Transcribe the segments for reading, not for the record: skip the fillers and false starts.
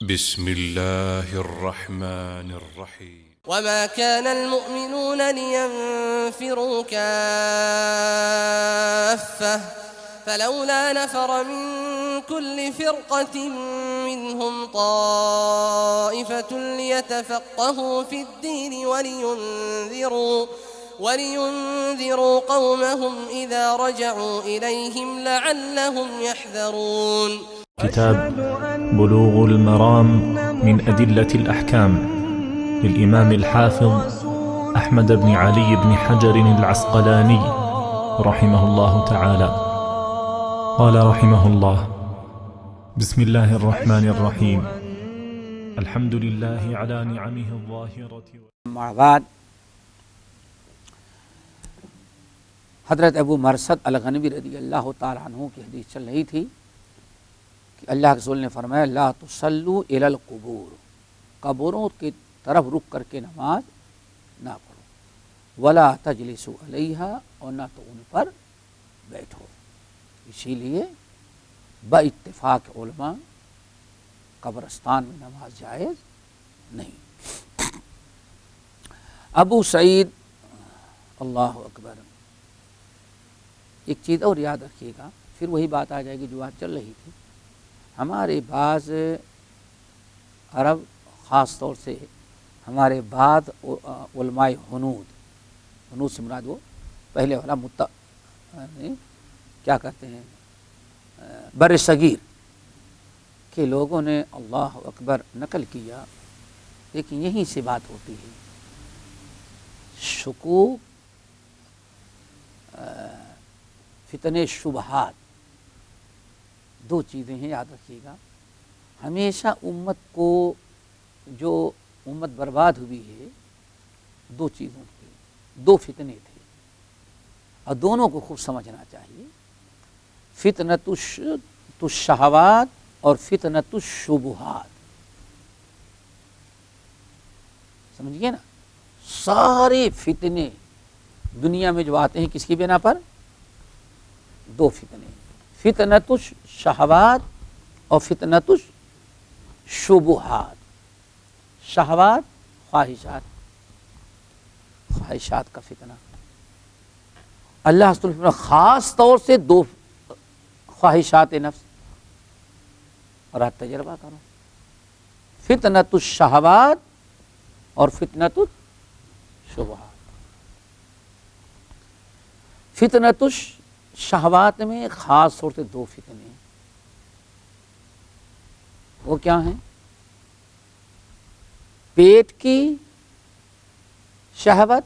بسم الله الرحمن الرحيم وما كان المؤمنون لينفروا كافة فلولا نفر من كل فرقة منهم طائفة ليتفقهوا في الدين ولينذروا قومهم إذا رجعوا إليهم لعلهم يحذرون. كتاب بلوغ المرام من أدلة الأحكام للإمام الحافظ أحمد بن علي بن حجر العسقلاني رحمه الله تعالى. قال رحمه الله: بسم الله الرحمن الرحيم. الحمد لله على نعمه الظاهرة. أما بعد، حضرت ابو مرثد الغنوی رضی اللہ تعالیٰ عنہ کی حدیث چل رہی تھی کہ اللہ کے رسول نے فرمایا: لا تصلوا الی القبور، قبروں کی طرف رک کر کے نماز نہ پڑھو، ولا تجلسوا علیہا، اور نہ تو ان پر بیٹھو. اسی لیے با اتفاق علماء قبرستان میں نماز جائز نہیں. ابو سعید، اللہ اکبر. ایک چیز اور یاد رکھیے گا، پھر وہی بات آ جائے گی جو بات چل رہی تھی. ہمارے بعض عرب، خاص طور سے ہمارے بعض علماء ہنود سے مراد وہ پہلے والا کیا کہتے ہیں بر صغیر کے لوگوں نے اللہ اکبر نقل کیا. لیکن یہیں سے بات ہوتی ہے. شکوک، فتنے، شبہات، دو چیزیں ہیں، یاد رکھیے گا. ہمیشہ امت کو، جو امت برباد ہوئی ہے، دو چیزوں کے، دو فتنے تھے، اور دونوں کو خوب سمجھنا چاہیے. فتنۃ الشہوات اور فتنۃ الشبہات. سمجھیے نا، سارے فتنے دنیا میں جو آتے ہیں کس کی بنا پر؟ دو فتنے، فتنۃ الشہوات اور فتنۃ الشبہات. شہوات، خواہشات کا فتنہ. اللہ تعالیٰ خاص طور سے دو خواہشات نفس، اور آپ تجربہ کرو، فتنۃ الشہوات اور فتنۃ الشبہات. فتنۃ الشہوات میں خاص طور سے دو فتنے ہیں. وہ کیا ہیں؟ پیٹ کی شہوت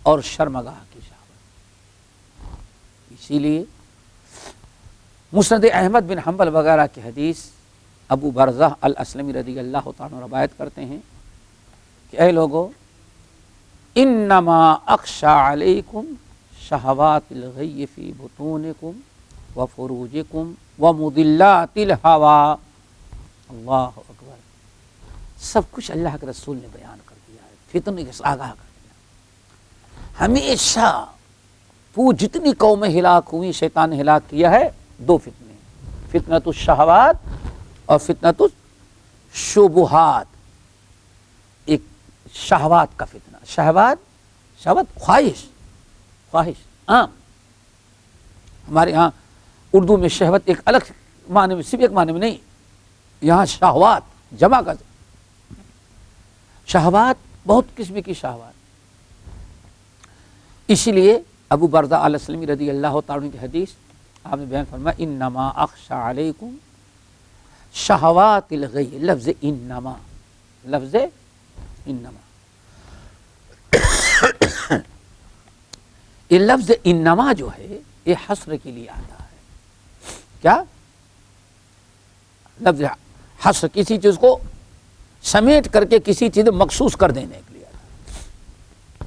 اور شرمگاہ کی شہوت. اسی لیے مسند احمد بن حنبل وغیرہ کی حدیث ابو برزہ الاسلمی رضی اللہ تعالیٰ عنہ روایت کرتے ہیں کہ اے لوگو، انما اخشى علیکم شہوات الغی فی بطونکم وفروجکم ومضلات الہوا. اللہ اکبر. سب کچھ اللہ کے رسول نے بیان کر دیا ہے، فتنے سے آگاہ کر دیا. ہمیشہ جتنی قومیں ہلاک ہوئی، شیطان نے ہلاک کیا ہے دو فتنے، فتنۃ الشہوات اور فتنۃ الشبہات. ایک شہوات کا فتنہ، شہوت خواہش عام. ہمارے ہاں اردو میں شہوت ایک الگ معنی میں، صرف ایک معنی میں نہیں، یہاں شہوات جمع کا شہوات، بہت قسم کی شہوات. اسی لیے ابو برزہ الاسلمی رضی اللہ تعالیٰ عنہ کی حدیث آپ نے بیان فرمایا: انما اخشى علیکم شہوات الغی. لفظ انما یہ لفظ انما جو ہے یہ حصر کے لیے آتا ہے. کیا لفظ حصر؟ کسی چیز کو سمیٹ کر کے کسی چیز مخصوص کر دینے کے لیے آتا ہے.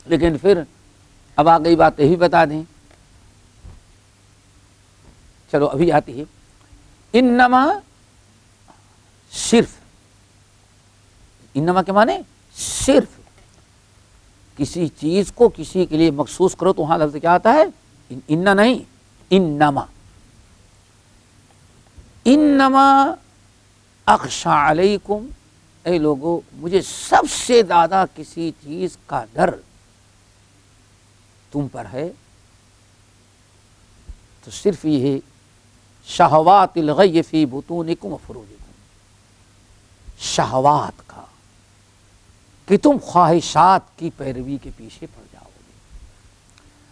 لیکن پھر اب آ گئی بات یہی بتا دیں، چلو ابھی آتی ہے. انما صرف، انما کے معنی صرف کسی چیز کو کسی کے لیے مخصوص کرو تو وہاں لفظ کیا آتا ہے؟ اننا نہیں، انما اخشى علیکم، اے لوگو مجھے سب سے زیادہ کسی چیز کا ڈر تم پر ہے تو صرف یہ ہے شہوات الغی فی بطونکم و فروجکم، شہوات کا کہ تم خواہشات کی پیروی کے پیچھے پڑ جاؤ گے،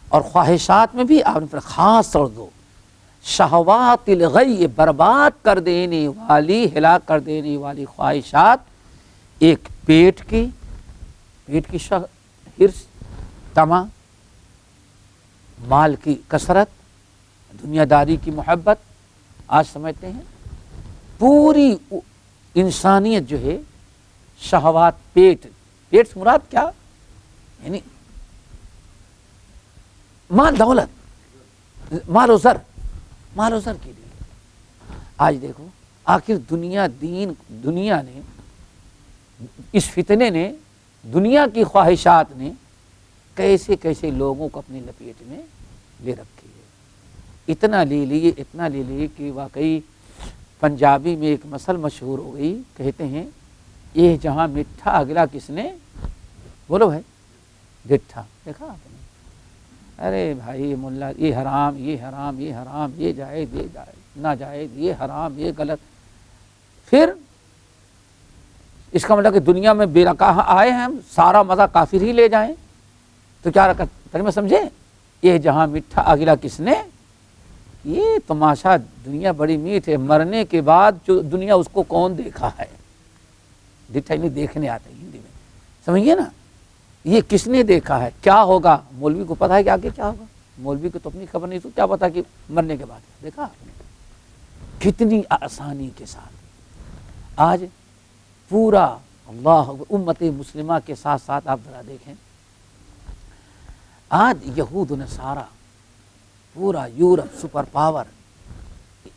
اور خواہشات میں بھی آپ نے خاص طور دو شہوات الغی، برباد کر دینے والی، ہلاک کر دینے والی خواہشات، ایک پیٹ کی ہرس، طمع، مال کی کثرت، دنیا داری کی محبت. آج سمجھتے ہیں پوری انسانیت جو ہے شہوات، پیٹ سے مراد کیا؟ یعنی مال دولت، مال و زر کے لیے. آج دیکھو آخر دنیا نے، اس فتنے نے، دنیا کی خواہشات نے کیسے کیسے لوگوں کو اپنی لپیٹ میں لے رکھی ہے. اتنا لے لیے کہ واقعی پنجابی میں ایک مثل مشہور ہو گئی، کہتے ہیں یہ جہاں میٹھا اگلا کس نے، بولو بھائی، ڈٹھا. دیکھا آپ نے؟ ارے بھائی ملا، یہ حرام، یہ جائز، ناجائز، یہ حرام، یہ غلط. پھر اس کا مطلب کہ دنیا میں بے رکاہ آئے ہیں، ہم سارا مزہ کافر ہی لے جائیں تو کیا رکعت ترجمہ سمجھے؟ یہ جہاں میٹھا اگلا کس نے، یہ تماشا دنیا بڑی میٹھ ہے، مرنے کے بعد جو دنیا اس کو کون دیکھا ہے. ڈٹھا نہیں دیکھنے آتا ہے ہندی میں، سمجھیے نا. یہ کس نے دیکھا ہے، کیا ہوگا؟ مولوی کو پتا ہے کہ آگے کیا ہوگا، مولوی کو تو اپنی خبر نہیں، تو کیا پتا کہ مرنے کے بعد. دیکھا آپ نے کتنی آسانی کے ساتھ آج پورا اللہ امت مسلمہ کے ساتھ ساتھ آپ ذرا دیکھیں، آج یہود و نصارہ، پورا یورپ سپر پاور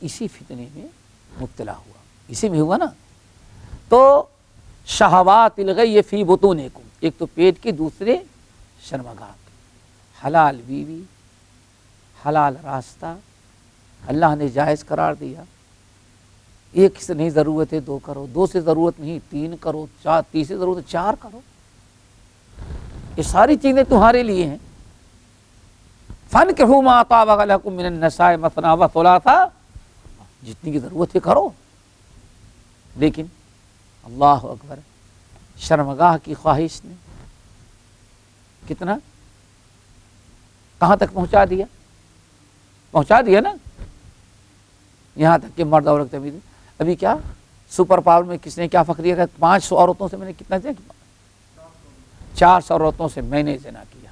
اسی فتنے میں مبتلا ہوا، اسی میں ہوا نا. تو شہوات الغی فی بطونکم، ایک تو پیٹ کی، دوسرے شرمگاہ کی. حلال بیوی، حلال راستہ اللہ نے جائز قرار دیا. ایک سے نہیں ضرورت ہے 2 کرو، 2 سے ضرورت نہیں 3 کرو، 3 سے ضرورت ہے 4 کرو. یہ ساری چیزیں تمہارے لیے ہیں. فَانكِحُوا مَا طَابَ لَكُم مِّنَ النِّسَاءِ مَثْنَىٰ وَثُلَاثَ، جتنی کی ضرورت ہے کرو. لیکن اللہ اکبر، شرمگاہ کی خواہش نے کتنا کہاں تک پہنچا دیا نا، یہاں تک کہ مرد عورت ابھی کیا سپر پاور میں کس نے کیا فخریہ کہا، 500 عورتوں سے میں نے کتنا زنا کیا، 400 عورتوں سے میں نے زنا کیا.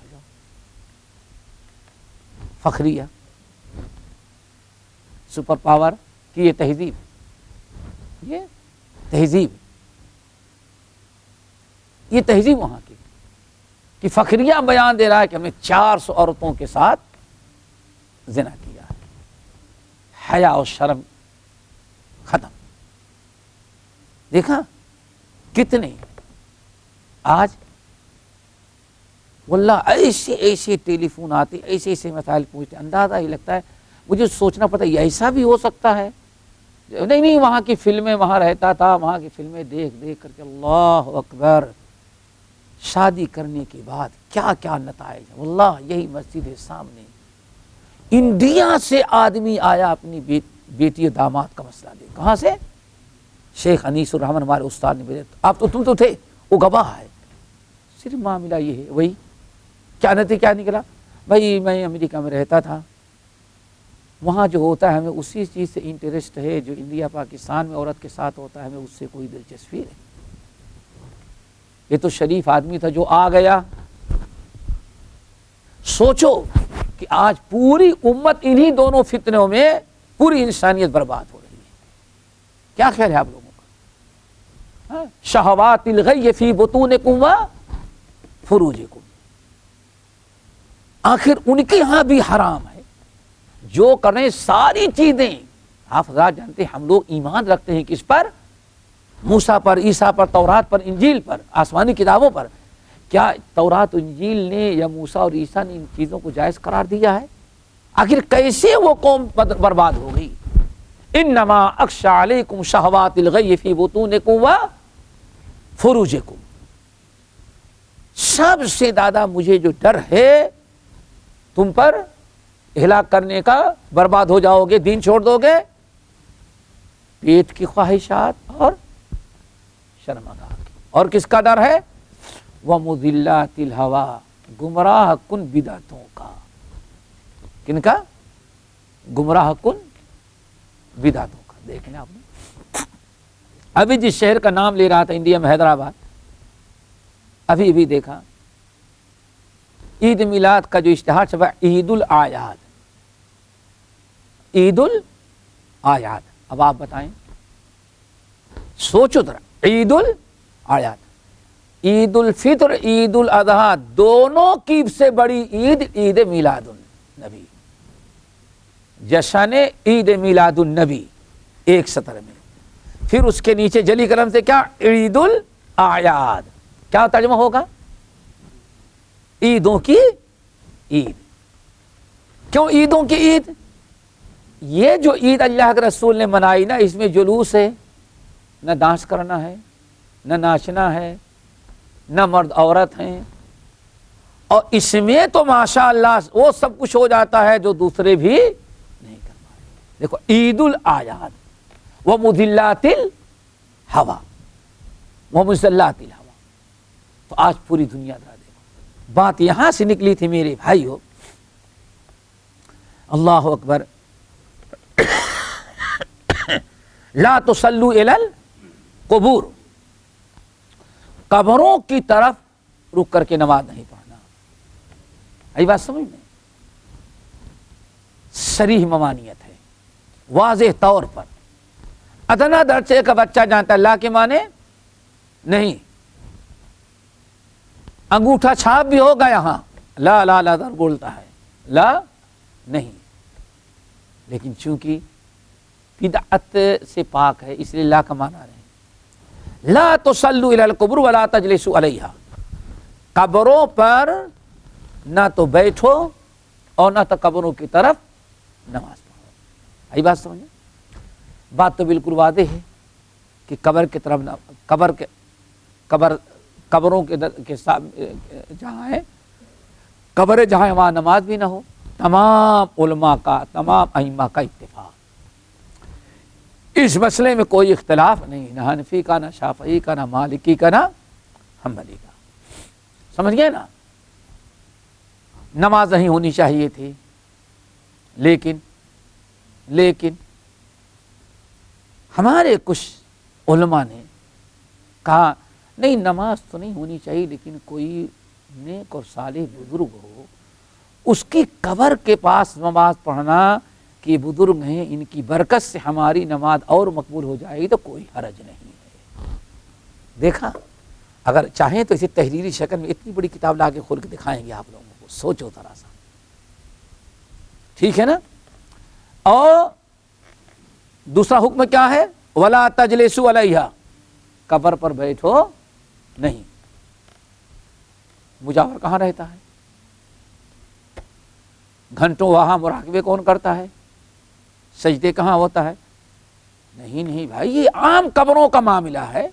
فخریہ، سپر پاور کی یہ تہذیب وہاں کی کہ فخریہ بیان دے رہا ہے کہ ہم نے 400 عورتوں کے ساتھ زنا کیا ہے. حیا اور شرم ختم. دیکھا کتنے آج واللہ ایسے ٹیلی فون آتے، ایسے مسائل پوچھتے، اندازہ ہی لگتا ہے مجھے سوچنا پڑتا ہے ایسا بھی ہو سکتا ہے. نہیں وہاں کی فلمیں، وہاں رہتا تھا، وہاں کی فلمیں دیکھ کر کے اللہ اکبر، شادی کرنے کے بعد کیا کیا نتائج. واللہ یہی مسجد ہے سامنے، انڈیا سے آدمی آیا اپنی بیٹی اور داماد کا مسئلہ دے. کہاں سے؟ شیخ انیس الرحمن ہمارے استاد نے بھیجا. آپ تو تم تو تھے، وہ گواہ ہے. صرف معاملہ یہ ہے، وہی کیا نکلا، بھائی میں امریکہ میں رہتا تھا، وہاں جو ہوتا ہے ہمیں اسی چیز سے انٹرسٹ ہے جو انڈیا پاکستان میں عورت کے ساتھ ہوتا ہے، ہمیں اس سے کوئی دلچسپی نہیں. یہ تو شریف آدمی تھا جو آ گیا. سوچو کہ آج پوری امت انہی دونوں فتنوں میں پوری انسانیت برباد ہو رہی ہے. کیا خیال ہے آپ لوگوں کا؟ شہوات الغی فی بطونکم و فروجکم، آخر ان کے ہاں بھی حرام ہے جو کریں ساری چیزیں. آپ حضرات جانتے ہیں ہم لوگ ایمان رکھتے ہیں کس پر؟ موسیٰ پر، عیسیٰ پر، تورات پر، انجیل پر، آسمانی کتابوں پر. کیا تورات و انجیل نے یا موسیٰ اور عیسیٰ نے ان چیزوں کو جائز قرار دیا ہے؟ آخر کیسے وہ قوم برباد ہو گئی؟ انما اخشى علیکم شہوات الغی فی بطونکم و فروجکم، سب سے زیادہ مجھے جو ڈر ہے تم پر ہلاک کرنے کا، برباد ہو جاؤ گے، دین چھوڑ دو گے، پیٹ کی خواہشات اور شرمگاہ کی۔ اور کس کا ڈر ہے؟ وَمُضِلَّاتِ الْهَوَىٰ، گمراہ کن بدعتوں کا۔ کن کا؟ گمراہ کن بدعتوں کا۔ دیکھیں آپ نے ابھی جس شہر کا نام لے رہا تھا انڈیا میں، حیدرآباد، ابھی بھی دیکھا عید میلاد کا جو اشتہار چھپا، عید الاعیاد، عید الاعیاد۔ اب آپ بتائیں، سوچو ذرا، عید الاعیاد، عید الفطر، عید الاضحیٰ، دونوں کی سے بڑی عید عید میلاد النبی، جشن عید میلاد النبی ایک سطر میں، پھر اس کے نیچے جلی قلم سے کیا؟ عید الاعیاد۔ کیا ترجمہ ہوگا؟ عیدوں کی عید۔ کیوں عیدوں کی عید؟ یہ جو عید اللہ کے رسول نے منائی نا، اس میں جلوس ہے، نہ ڈانس کرنا ہے، نہ ناچنا ہے، نہ مرد عورت ہیں، اور اس میں تو ماشاءاللہ وہ سب کچھ ہو جاتا ہے جو دوسرے بھی نہیں کر پائے۔ دیکھو عید الاعیاد ومضلات الہویٰ، ومضلات الہویٰ۔ تو آج پوری دنیا کا دیکھو، بات یہاں سے نکلی تھی میرے بھائیو، اللہ اکبر، لا تصلوا الی القبور، قبروں کی طرف رک کر کے نماز نہیں پڑھنا۔ ای بات سمجھ میں؟ صریح ممانعت ہے، واضح طور پر۔ ادنا درجے کا بچہ جانتا ہے لا کے معنی نہیں، انگوٹھا چھاپ بھی ہوگا یہاں، لا لا لا در بولتا ہے، لا نہیں، لیکن چونکہ بدعت سے پاک ہے اس لیے لا کا معنی نہیں۔ لا تصلوا الی القبور ولا تجلسوا علیہا، قبروں پر نہ تو بیٹھو اور نہ تو قبروں کی طرف نماز پڑھو۔ ای بات سمجھے؟ بات تو بالکل واضح ہے کہ قبر کی طرف قبروں کے جہاں ہے قبر، جہاں وہاں نماز بھی نہ ہو۔ تمام علماء کا، تمام ائمہ کا اتفاق، اس مسئلے میں کوئی اختلاف نہیں، نہ حنفی کا، نہ شافعی کا، نہ مالکی کا، نہ حنبلی کا۔ سمجھ گئے نا؟ نماز نہیں ہونی چاہیے تھی، لیکن ہمارے کچھ علماء نے کہا نہیں، نماز تو نہیں ہونی چاہیے، لیکن کوئی نیک اور صالح بزرگ ہو، اس کی قبر کے پاس نماز پڑھنا، کہ بزرگ ہیں ان کی برکت سے ہماری نماز اور مقبول ہو جائے گی، تو کوئی حرج نہیں ہے۔ دیکھا، اگر چاہیں تو اسے تحریری شکل میں اتنی بڑی کتاب لا کے کھول کے دکھائیں گے آپ لوگوں کو، سوچو ذرا سا، ٹھیک ہے نا؟ اور دوسرا حکم کیا ہے؟ ولا تجلسوا علیہا، قبر پر بیٹھو نہیں۔ مجاور کہاں رہتا ہے؟ گھنٹوں وہاں مراقبے کون کرتا ہے؟ سجدے کہاں ہوتا ہے؟ نہیں بھائی، یہ عام قبروں کا معاملہ ہے۔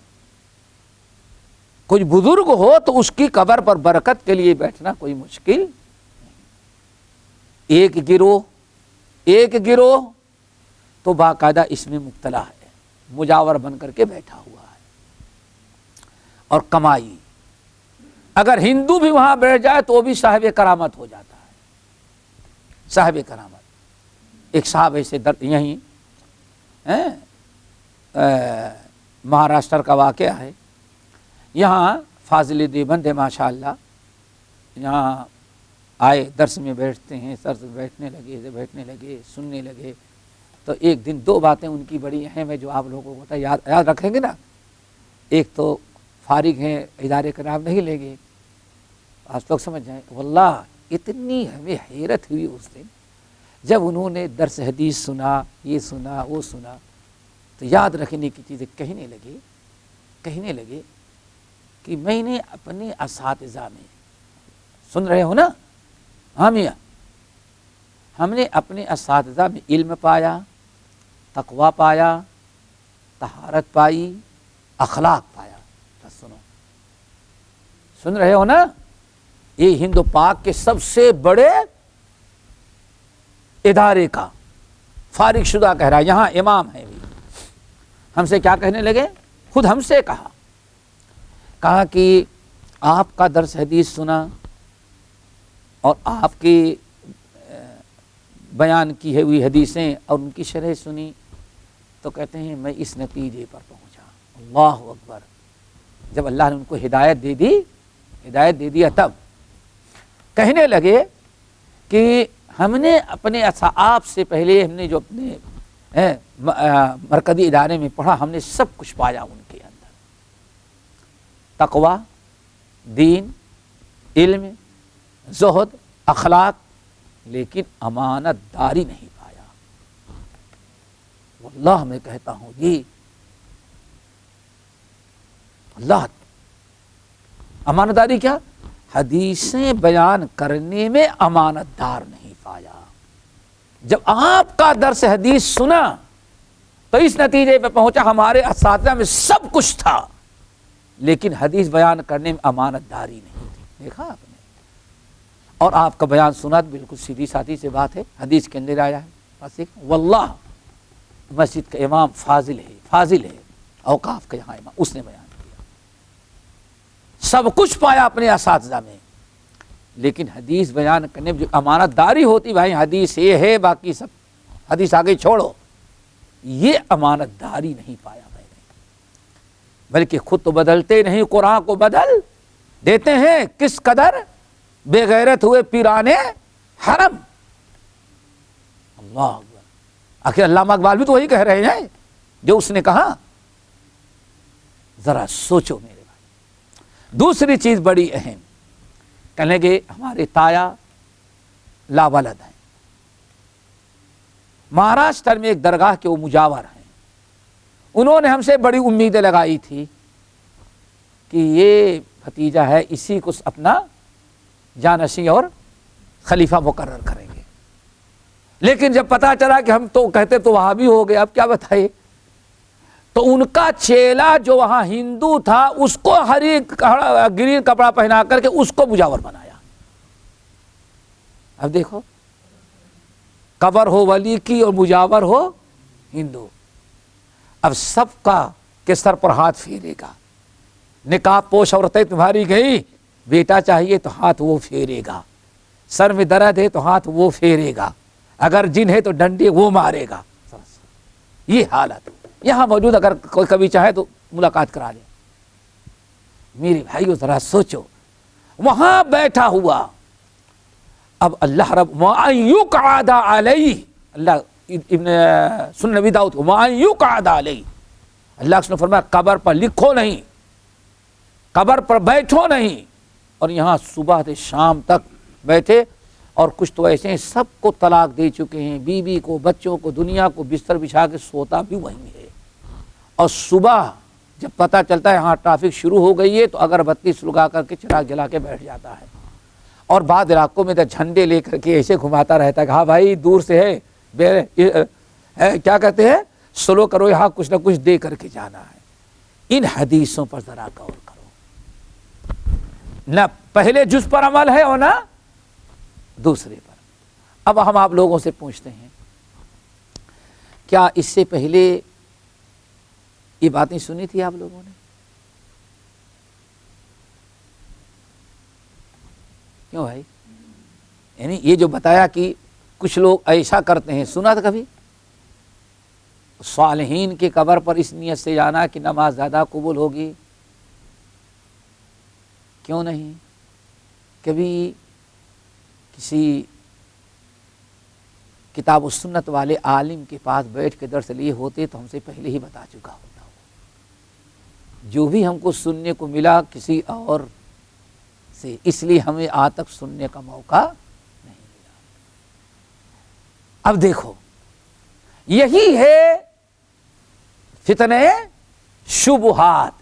کوئی بزرگ ہو تو اس کی قبر پر برکت کے لیے بیٹھنا کوئی مشکل نہیں۔ ایک گروہ تو باقاعدہ اس میں مبتلا ہے، مجاور بن کر کے بیٹھا ہوا ہے اور کمائی۔ اگر ہندو بھی وہاں بیٹھ جائے تو وہ بھی صاحب کرامت ہو جاتا ہے، صاحب کرامت۔ ایک صاحب ایسے یہیں مہاراشٹر کا واقعہ ہے، یہاں فاضل دیوبند ہے ماشاءاللہ، یہاں آئے درس میں بیٹھتے ہیں، سر سے بیٹھنے لگے سننے لگے، تو ایک دن دو باتیں ان کی بڑی اہم ہے جو آپ لوگوں کو یاد رکھیں گے نا۔ ایک تو فارغ ہیں، ادارے کا نام نہیں لیں گے، آپ لوگ سمجھ جائیں۔ واللہ اتنی ہمیں حیرت ہوئی اس دن جب انہوں نے درس حدیث سنا، یہ سنا وہ سنا، تو یاد رکھنے کی چیزیں کہنے لگے کہ میں نے اپنے اساتذہ میں، سن رہے ہو نا؟ ہاں میاں، ہم نے اپنے اساتذہ میں علم پایا، تقوی پایا، طہارت پائی، اخلاق پایا۔ تو سن رہے ہو نا، یہ ہند و پاک کے سب سے بڑے ادارے کا فارغ شدہ کہہ رہا ہے، یہاں امام ہے بھی۔ ہم سے کیا کہنے لگے؟ خود ہم سے کہا کہ آپ کا درس حدیث سنا اور آپ کی بیان کی ہوئی حدیثیں اور ان کی شرح سنی، تو کہتے ہیں میں اس نتیجے پر پہنچا۔ اللہ اکبر! جب اللہ نے ان کو ہدایت دے دیا تب کہنے لگے کہ ہم نے اپنے آپ سے پہلے ہم نے جو اپنے مرکزی ادارے میں پڑھا، ہم نے سب کچھ پایا ان کے اندر، تقوی، دین، علم، زہد، اخلاق، لیکن امانت داری نہیں پایا۔ واللہ میں کہتا ہوں یہ اللہ، امانت داری کیا؟ حدیثیں بیان کرنے میں امانت دار نہیں پایا۔ جب آپ کا درس حدیث سنا تو اس نتیجے پہ پہنچا ہمارے اساتذہ میں سب کچھ تھا، لیکن حدیث بیان کرنے میں امانت داری نہیں تھی۔ دیکھا آپ نے؟ اور آپ کا بیان سنا تو بالکل سیدھی سادھی سے بات ہے، حدیث کے اندر آیا ہے بس ایک، واللہ مسجد کا امام فاضل ہے، اوقاف کا یہاں امام، اس نے بیان کیا، سب کچھ پایا اپنے اساتذہ میں، لیکن حدیث بیان کرنے میں جو امانت داری ہوتی، بھائی حدیث یہ ہے باقی سب حدیث آگے چھوڑو، یہ امانت داری نہیں پایا میں نے۔ بلکہ خود تو بدلتے نہیں، قرآن کو بدل دیتے ہیں۔ کس قدر بے غیرت ہوئے پیرانے حرم! اللہ اکبر! آخر علامہ اقبال بھی تو وہی کہہ رہے ہیں جو اس نے کہا۔ ذرا سوچو میرے بھائی۔ دوسری چیز بڑی اہم، کہنے لگے ہمارے تایا لاولد ہیں، مہاراشٹر میں ایک درگاہ کے وہ مجاور ہیں، انہوں نے ہم سے بڑی امیدیں لگائی تھی کہ یہ بھتیجا ہے، اسی کو اپنا جانشین اور خلیفہ مقرر کریں گے، لیکن جب پتا چلا کہ ہم تو کہتے تو وہاں بھی ہو گئے، اب کیا بتائے، تو ان کا چیلا جو وہاں ہندو تھا اس کو گرین کپڑا پہنا کر کے اس کو مجاور بنایا۔ اب دیکھو، قبر ہو ولی کی اور مجاور ہو ہندو، اب سب کا کے سر پر ہاتھ پھیرے گا۔ نقاب پوش عورتیں تمہاری گئی، بیٹا چاہیے تو ہاتھ وہ پھیرے گا، سر میں درد ہے تو ہاتھ وہ پھیرے گا، اگر جن ہے تو ڈنڈے وہ مارے گا۔ یہ حالت یہاں موجود، اگر کوئی کبھی چاہے تو ملاقات کرا لے۔ میرے بھائیو ذرا سوچو، وہاں بیٹھا ہوا، اب اللہ رب وَأَن يُقْعَدَ عَلَيْهِ، اللہ ابن سنن نبی داؤد وَأَن يُقْعَدَ عَلَيْهِ، اللہ نے فرمایا قبر پر لکھو نہیں، قبر پر بیٹھو نہیں، اور یہاں صبح سے شام تک بیٹھے، اور کچھ تو ایسے ہیں سب کو طلاق دے چکے ہیں، بیوی کو، بچوں کو، دنیا کو، بستر بچھا کے سوتا بھی وہیں ہے، اور صبح جب پتہ چلتا ہے یہاں ٹریفک شروع ہو گئی ہے تو اگربتی سلگا کر کے چراغ جلا کے بیٹھ جاتا ہے، اور بعض علاقوں میں تو جھنڈے لے کر کے ایسے گھماتا رہتا ہے کہ ہاں بھائی دور سے ہے، کیا کہتے ہیں، سلو کرو، یہاں کچھ نہ کچھ دے کر کے جانا ہے۔ ان حدیثوں پر ذرا غور کرو، نہ پہلے جز پر عمل ہے اور نہ دوسرے پر۔ اب ہم آپ لوگوں سے پوچھتے ہیں، کیا اس سے پہلے یہ باتیں سنی تھی آپ لوگوں نے؟ کیوں بھائی؟ یعنی یہ جو بتایا کہ کچھ لوگ ایسا کرتے ہیں، سنا تھا کبھی؟ صالحین کی قبر پر اس نیت سے جانا کہ نماز زیادہ قبول ہوگی، کیوں نہیں؟ کبھی کسی کتاب و سنت والے عالم کے پاس بیٹھ کے درس لیے ہوتے تو ہم سے پہلے ہی بتا چکا ہوتا ہو، جو بھی ہم کو سننے کو ملا کسی اور سے، اس لیے ہمیں آج تک سننے کا موقع نہیں ملا۔ اب دیکھو، یہی ہے فتنہ شبہات،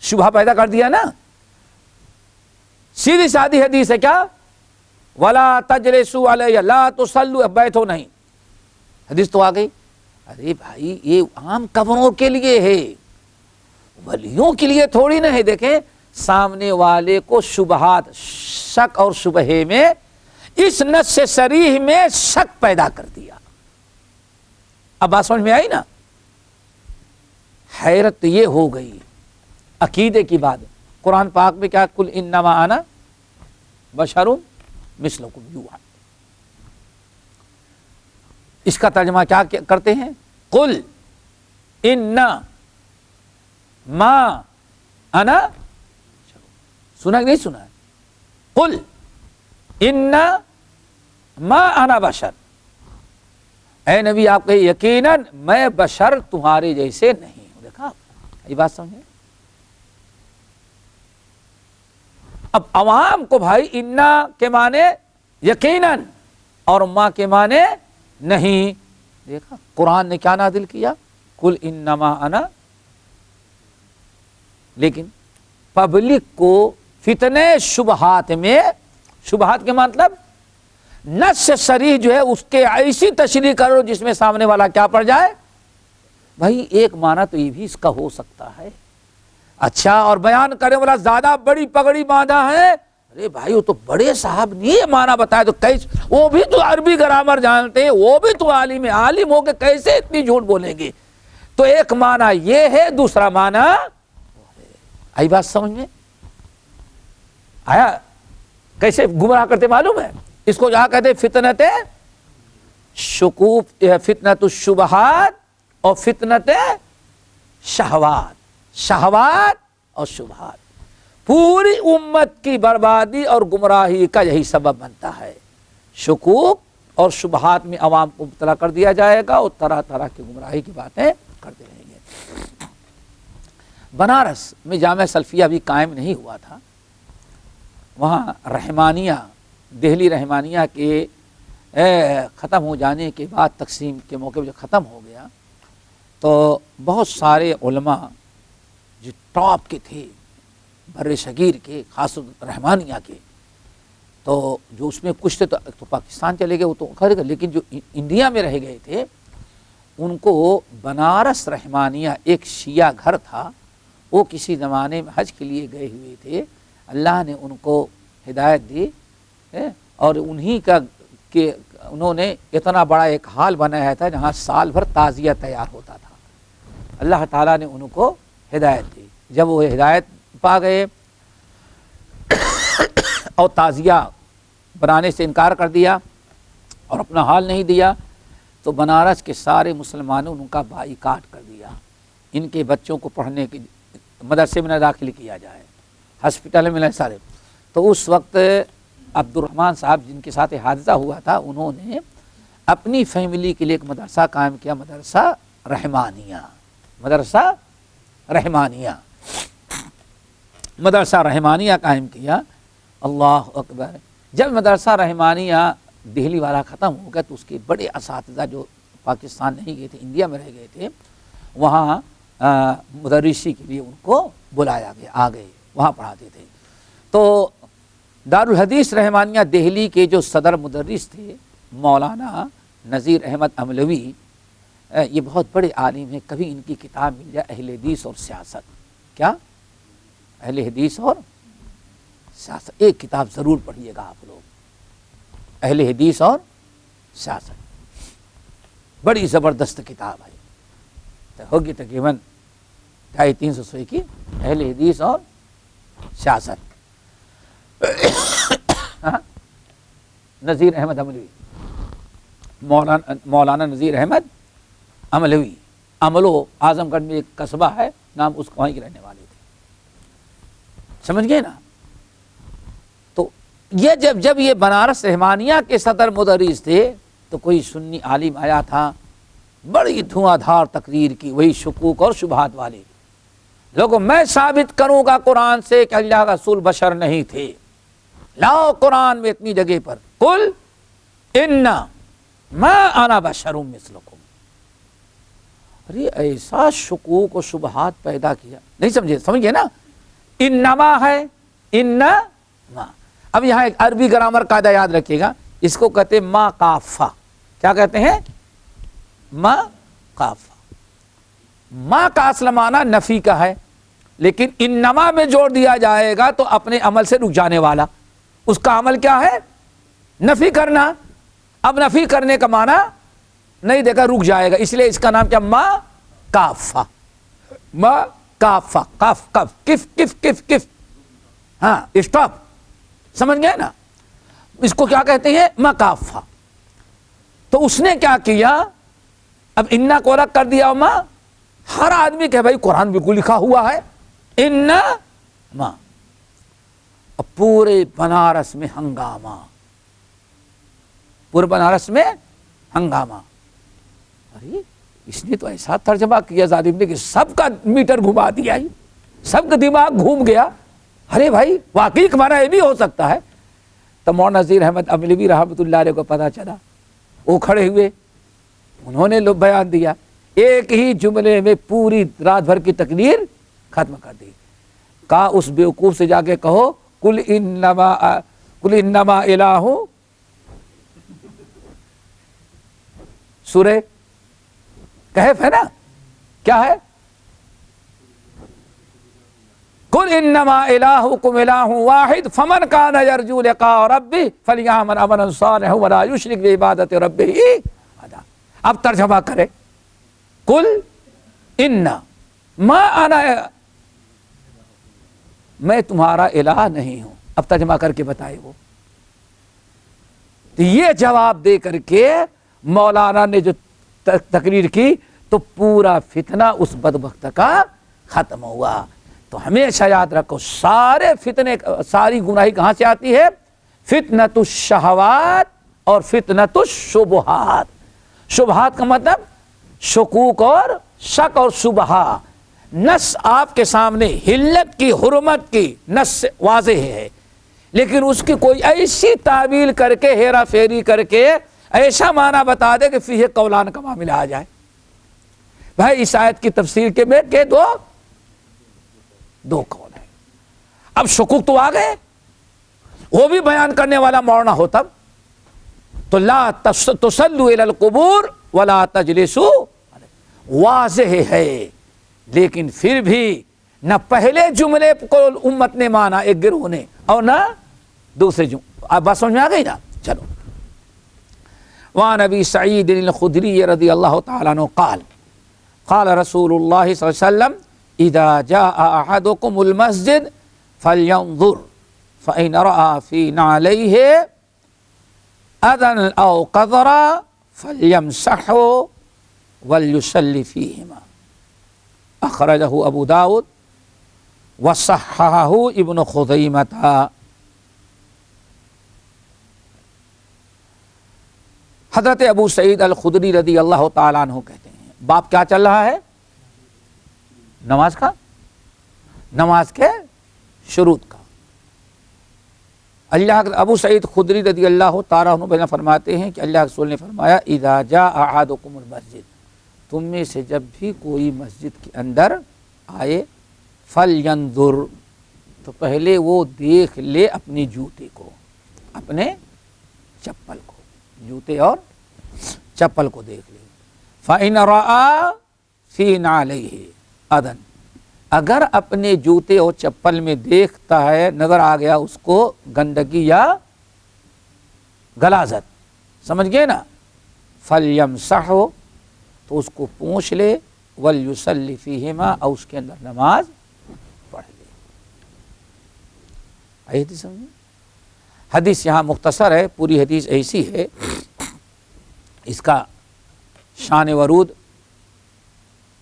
شبہ پیدا کر دیا نا۔ سیدھی سادی حدیث ہے کیا؟ وَلَا تَجْلِسُوا عَلَيَّ، لا تصلوا، بیٹھو نہیں، حدیث تو آ گئی. ارے بھائی یہ عام کوروں کے لیے ہے، ولیوں کے لیے تھوڑی نہ ہے. دیکھیں سامنے والے کو شبہات، شک اور شبہے میں اس نص صریح میں شک پیدا کر دیا. اب بات سمجھ میں آئی نا؟ حیرت یہ ہو گئی عقیدے کی بات. قرآن پاک میں کیا قل انما انا بشر مثلکم یوحی، اس کا ترجمہ کیا کرتے ہیں؟ قل انما انا، سنا کہ نہیں سنا؟ قل انما انا بشر، اے نبی آپ کہے یقیناً میں بشر تمہارے جیسے نہیں ہوں. دیکھا یہ بات سمجھے؟ اب عوام کو بھائی انا کے معنی یقیناً اور ما کے معنی نہیں. دیکھا قرآن نے کیا نازل کیا؟ قل انما انا. لیکن پبلک کو فتنے شبہات میں، شبہات کے مطلب نص صریح جو ہے اس کے ایسی تشریح کرو جس میں سامنے والا کیا پڑ جائے. بھائی ایک معنی تو یہ بھی اس کا ہو سکتا ہے. اچھا اور بیان کرنے والا زیادہ بڑی پگڑی باندھا ہے. ارے بھائی وہ تو بڑے صاحب نے یہ معنی بتایا تو کیسے، وہ بھی تو عربی گرامر جانتے ہیں، وہ بھی تو عالم ہے، عالم ہو کے کیسے اتنی جھوٹ بولیں گے؟ تو ایک معنی یہ ہے، دوسرا معنی آئی. بات سمجھ میں آیا؟ کیسے گمراہ کرتے معلوم ہے؟ اس کو جہاں کہتے فتنت شکوف، فتنت الشبہات اور فتنت شہوات، شہوات اور شبہات. پوری امت کی بربادی اور گمراہی کا یہی سبب بنتا ہے. شکوک اور شبہات میں عوام کو مبتلا کر دیا جائے گا اور طرح طرح کی گمراہی کی باتیں کرتے رہیں گے. بنارس میں جامعہ سلفیہ بھی قائم نہیں ہوا تھا. وہاں رحمانیہ، دہلی رحمانیہ کے ختم ہو جانے کے بعد، تقسیم کے موقع پہ جب ختم ہو گیا تو بہت سارے علماء جو ٹاپ کے تھے بر صغیر کے، خاص رحمانیہ کے، تو جو اس میں کچھ تھے تو پاکستان چلے گئے، وہ تو خیر، لیکن جو انڈیا میں رہ گئے تھے ان کو بنارس رحمانیہ ایک شیعہ گھر تھا. وہ کسی زمانے میں حج کے لیے گئے ہوئے تھے. اللہ نے ان کو ہدایت دی اور انہی کا کہ انہوں نے اتنا بڑا ایک ہال بنایا تھا جہاں سال بھر تعزیہ تیار ہوتا تھا. اللہ تعالیٰ نے ان کو ہدایت دی. جب وہ ہدایت پا گئے اور تعزیہ بنانے سے انکار کر دیا اور اپنا حال نہیں دیا تو بنارس کے سارے مسلمانوں نے ان کا بائیکاٹ کر دیا. ان کے بچوں کو پڑھنے کے مدرسے میں نہ داخل کیا جائے، ہاسپٹل میں نہ سارے. تو اس وقت عبد الرحمن صاحب جن کے ساتھ حادثہ ہوا تھا انہوں نے اپنی فیملی کے لیے ایک مدرسہ قائم کیا، مدرسہ رحمانیہ. مدرسہ رحمانیہ، مدرسہ رحمانیہ قائم کیا. اللہ اکبر. جب مدرسہ رحمانیہ دہلی والا ختم ہو گیا تو اس کے بڑے اساتذہ جو پاکستان نہیں گئے تھے، انڈیا میں رہ گئے تھے، وہاں مدرسی کے لیے ان کو بلایا گیا، آ گئے، وہاں پڑھاتے تھے. تو دارالحدیث رحمانیہ دہلی کے جو صدر مدرس تھے مولانا نذیر احمد املوی، یہ بہت بڑے عالم ہیں. کبھی ان کی کتاب مل جائے اہل حدیث اور سیاست. کیا؟ اہل حدیث اور سیاست. ایک کتاب ضرور پڑھیے گا آپ لوگ، اہل حدیث اور سیاست. بڑی زبردست کتاب ہے، ہوگی تقریباً 250-300 صفحے کی. اہل حدیث اور سیاست. نذیر احمد املوی، مولانا نذیر احمد املوی. عملو اعظم گڑھ میں ایک قصبہ ہے، نام اس وہیں کے رہنے والے تھے. سمجھ گئے نا؟ تو یہ جب یہ بنارس رحمانیہ کے صدر مدرس تھے تو کوئی سنی عالم آیا تھا، بڑی دھواں دھار تقریر کی، وہی شکوک اور شبہات والی. لوگوں میں ثابت کروں گا قرآن سے کہ اللہ کا رسول بشر نہیں تھے. لاؤ قرآن میں اتنی جگہ پر قل انما انا بشر مثلکم. ارے ایسا شکوک و شبہات پیدا کیا. نہیں سمجھے؟ سمجھے نا؟ انما ہے، انما. اب یہاں ایک عربی گرامر قاعدہ یاد رکھیے گا، اس کو کہتے ہیں ما کافہ. کیا کہتے ہیں؟ ما کافہ. ما کا اصل معنی نفی کا ہے، لیکن انما میں جوڑ دیا جائے گا تو اپنے عمل سے رک جانے والا. اس کا عمل کیا ہے؟ نفی کرنا. اب نفی کرنے کا معنی نہیں دیکھا، رک جائے گا، اس لیے اس کا نام کیا؟ ما کافہ. ما کافہ، کاف کف کف کف کف کف، ہاں اسٹاپ، سمجھ گئے نا؟ اس کو کیا کہتے ہیں؟ ما کافہ. تو اس نے کیا کیا؟ اب انا کو الگ کر دیا. ما ہر آدمی کہ بھائی قرآن بالکل لکھا ہوا ہے انا ما. اب پورے بنارس میں ہنگامہ، پورے بنارس میں ہنگامہ. ارے اس نے تو ایسا ترجمہ کیا ظالم نے کہ سب کا میٹر گھما دیا، سب کا دماغ گھوم گیا. ارے بھائی واقعی ہمارا یہ بھی ہو سکتا ہے. تو مولانا نذیر احمد املوی رحمۃ اللہ علیہ کو پتا چلا، وہ کھڑے ہوئے، انہوں نے بیان دیا، ایک ہی جملے میں پوری رات بھر کی تقریر ختم کر دی. کہا اس بیوقوف سے جا کے کہو کل انما الہ، سورہ کہف ہے نا، کیا ہے؟ قل انما الہکم الہ واحد فمن کان یرجو لقاء ربہ فلیعمل عملا صالحا ولا یشرک بعبادۃ ربہ احدا. اب ترجمہ کرے، قل ان ما انا، میں تمہارا الہ نہیں ہوں. اب ترجمہ کر کے بتائے وہ. تو یہ جواب دے کر کے مولانا نے جو تقریر کی تو پورا فتنہ اس بدبخت کا ختم ہوا. تو ہمیشہ یاد رکھو سارے فتنے، ساری گمراہی کہاں سے آتی ہے؟ فتنۃ الشہوات اور فتنۃ الشبہات. شبہات کا مطلب شکوک اور شک اور شبہہ. نص آپ کے سامنے حلت کی، حرمت کی نص واضح ہے، لیکن اس کی کوئی ایسی تعویل کر کے، ہیرا پھیری کر کے ایسا معنی بتا دے کہ فیہ قولان کا معاملہ آ جائے. بھائی اس آیت کی تفسیر کے میں کہ دو قول ہیں. اب شکوک تو آ گئے، وہ بھی بیان کرنے والا مولانا ہو تب تو لا تصلوا الی القبور ولا تجلسوا، واضح ہے. لیکن پھر بھی نہ پہلے جملے کو امت نے مانا ایک گروہ نے، اور نہ دوسرے جملے. اب بات سمجھ میں آ گئی نا؟ چلو. وعن ابی سعید الخدری رضی اللہ تعالیٰ عنہ قال قال رسول اللہ صلی اللہ علیہ وسلم اذا جاء احدكم المسجد فلينظر فإن رأى في نعليه أذى أو قذرا فليمسحه وليصلي فيهما. اخرجه ابو داود وصححه ابن خزیمہ. حضرت ابو سعید الخدری رضی اللہ تعالیٰ عنہ کہتے ہیں، باب کیا چل رہا ہے؟ نماز کا، نماز کے شروط کا. ابو سعید خدری رضی اللہ تعالیٰ عنہ فرماتے ہیں کہ اللہ کے رسول نے فرمایا اذا جاء احدکم المسجد، تم میں سے جب بھی کوئی مسجد کے اندر آئے، فلینظر، تو پہلے وہ دیکھ لے اپنی جوتے کو، اپنے چپل کو، جوتے اور چپل کو دیکھ لے. فإن رأى فی نعلیہ اذى، اگر اپنے جوتے اور چپل میں دیکھتا ہے، نظر آ گیا اس کو گندگی یا غلاظت، سمجھ گئے نا، فلیمسحہ، تو اس کو پوچھ لے، ولیصلی فیہما، اور اس کے اندر نماز پڑھ لے. حدیث سمجھے؟ حدیث یہاں مختصر ہے، پوری حدیث ایسی ہے. اس کا شان ورود،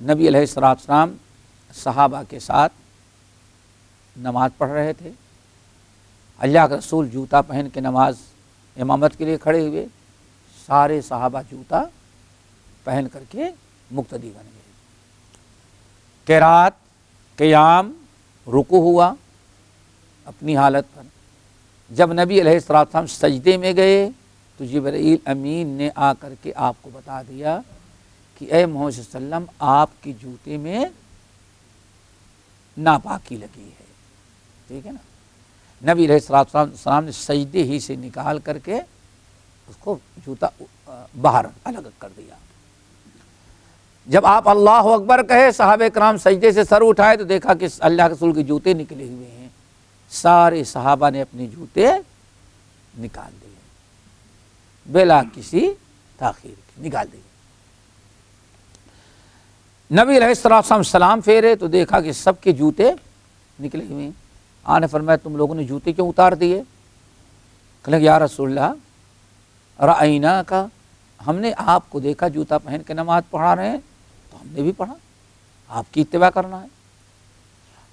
نبی علیہ السلام صحابہ کے ساتھ نماز پڑھ رہے تھے. اللہ کے رسول جوتا پہن کے نماز امامت کے لیے کھڑے ہوئے، سارے صحابہ جوتا پہن کر کے مقتدی بن گئے. قرات، قیام، رکوع ہوا اپنی حالت پر. جب نبی علیہ السلام سجدے میں گئے تو جبرائیل امین نے آ کر کے آپ کو بتا دیا کہ اے محمد صلی اللہ علیہ وسلم، آپ کی جوتے میں ناپاکی لگی ہے. ٹھیک ہے نا؟ نبی علیہ السلام نے سجدے ہی سے نکال کر کے اس کو جوتا باہر الگ کر دیا. جب آپ اللہ اکبر کہے صحابہ کرام سجدے سے سر اٹھائے تو دیکھا کہ اللہ کے رسول کے جوتے نکلے ہوئے ہیں. سارے صحابہ نے اپنے جوتے نکال دیے بلا کسی تاخیر کے، نکال دیے. نبی علیہ السلام سلام پھیرے تو دیکھا کہ سب کے جوتے نکلے ہوئے ہیں. آنے فرمایا تم لوگوں نے جوتے کیوں اتار دیے؟ کہنے یا رسول اللہ رأینا کا، ہم نے آپ کو دیکھا جوتا پہن کے نماز پڑھا رہے ہیں تو ہم نے بھی پڑھا، آپ کی اتباع کرنا ہے.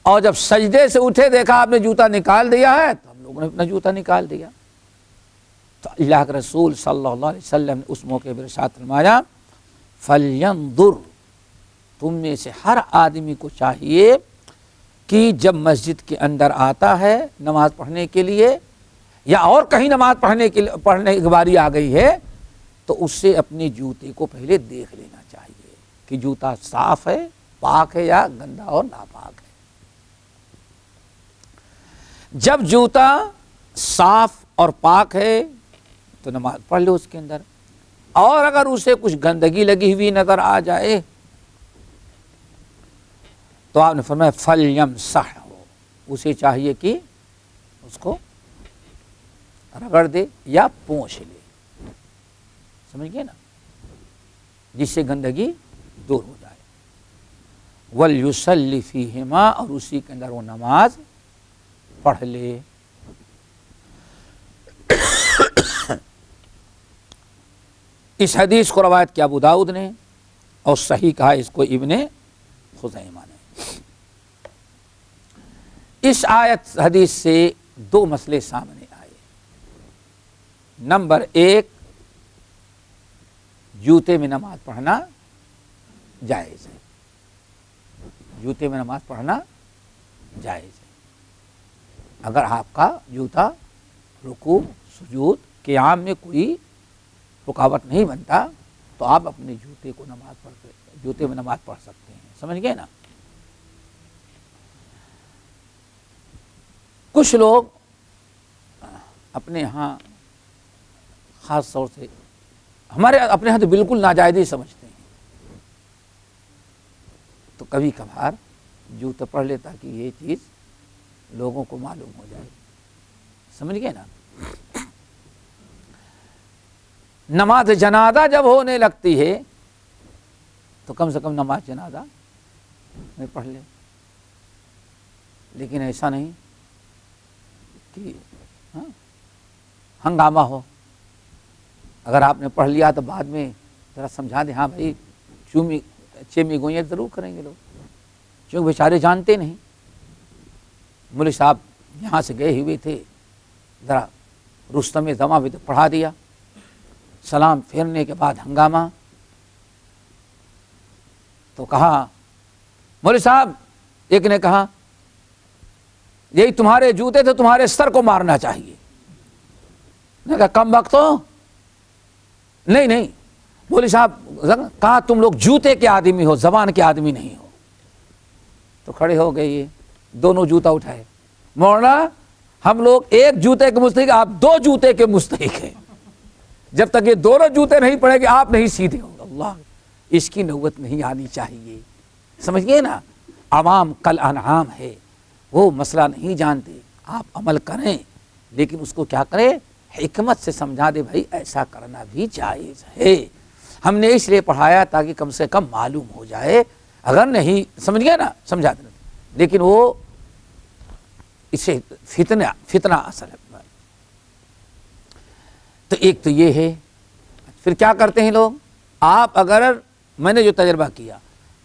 اور جب سجدے سے اٹھے دیکھا آپ نے جوتا نکال دیا ہے تو ہم لوگوں نے اپنا جوتا نکال دیا. تو اللہ کے رسول صلی اللہ علیہ وسلم نے اس موقع پر ارشاد فرمایا فَلْيَنْظُرْ، تم میں سے ہر آدمی کو چاہیے کہ جب مسجد کے اندر آتا ہے نماز پڑھنے کے لیے یا اور کہیں نماز پڑھنے کی باری آ گئی ہے تو اس سے اپنے جوتے کو پہلے دیکھ لینا چاہیے کہ جوتا صاف ہے، پاک ہے یا گندا اور ناپاک ہے. جب جوتا صاف اور پاک ہے تو نماز پڑھ لو اس کے اندر، اور اگر اسے کچھ گندگی لگی ہوئی نظر آ جائے تو آپ نے فرمایا فَلْيَمْسَحْهُ، اسے چاہیے کہ اس کو رگڑ دے یا پونچھ لے، سمجھ گئے نا، جس سے گندگی دور ہو جائے. وَلْيُصَلِّ فِيهِمَا، اور اسی کے اندر وہ نماز پڑھ لے. اس حدیث کو روایت کیا ابو داؤد نے اور صحیح کہا اس کو ابن خزیمہ نے. اس آیت حدیث سے دو مسئلے سامنے آئے. نمبر ایک، جوتے میں نماز پڑھنا جائز ہے، جوتے میں نماز پڑھنا جائز ہے. اگر آپ کا جوتا رکوع سجود قیام میں کوئی رکاوٹ نہیں بنتا تو آپ اپنے جوتے کو جوتے میں نماز پڑھ سکتے ہیں، سمجھ گئے نا. کچھ لوگ اپنے ہاں خاص طور سے ہمارے اپنے ہاں تو بالکل ناجائز ہی سمجھتے ہیں، تو کبھی کبھار جوتا پڑھ لے تاکہ یہ چیز لوگوں کو معلوم ہو جائے، سمجھ گئے نا. نماز جنازہ جب ہونے لگتی ہے تو کم سے کم نماز جنازہ میں پڑھ لے، لیکن ایسا نہیں کہ ہنگامہ ہو. اگر آپ نے پڑھ لیا تو بعد میں ذرا سمجھا دیں، ہاں بھائی چیمی گوئیاں ضرور کریں گے لوگ، کیونکہ بیچارے جانتے نہیں. مولوی صاحب یہاں سے گئے ہوئے تھے، ذرا رستم زماں بھی تو پڑھا دیا، سلام پھیرنے کے بعد ہنگامہ. تو کہا مولوی صاحب، ایک نے کہا یہی تمہارے جوتے تھے، تمہارے سر کو مارنا چاہیے. نے کہا کم وقت ہو، نہیں مولوی صاحب کہا تم لوگ جوتے کے آدمی ہو، زبان کے آدمی نہیں ہو. تو کھڑے ہو گئے، یہ دونوں جوتا اٹھائے. مولانا ہم لوگ ایک جوتے کے مستحق، آپ دو جوتے کے مستحق ہیں. جب تک یہ دونوں جوتے نہیں پڑے گے آپ نہیں سیدھے ہوں گے. اللہ، اس کی نوبت نہیں آنی چاہیے، سمجھ گئے نا. عوام کل انعام ہے، وہ مسئلہ نہیں جانتے. آپ عمل کریں لیکن اس کو کیا کریں، حکمت سے سمجھا دے بھائی ایسا کرنا بھی جائز ہے. ہم نے اس لیے پڑھایا تاکہ کم سے کم معلوم ہو جائے، اگر نہیں سمجھ گئے نا سمجھا دینا. لیکن وہ اسے فتنہ اصل ہے. تو ایک تو یہ ہے. پھر کیا کرتے ہیں لوگ، آپ اگر میں نے جو تجربہ کیا،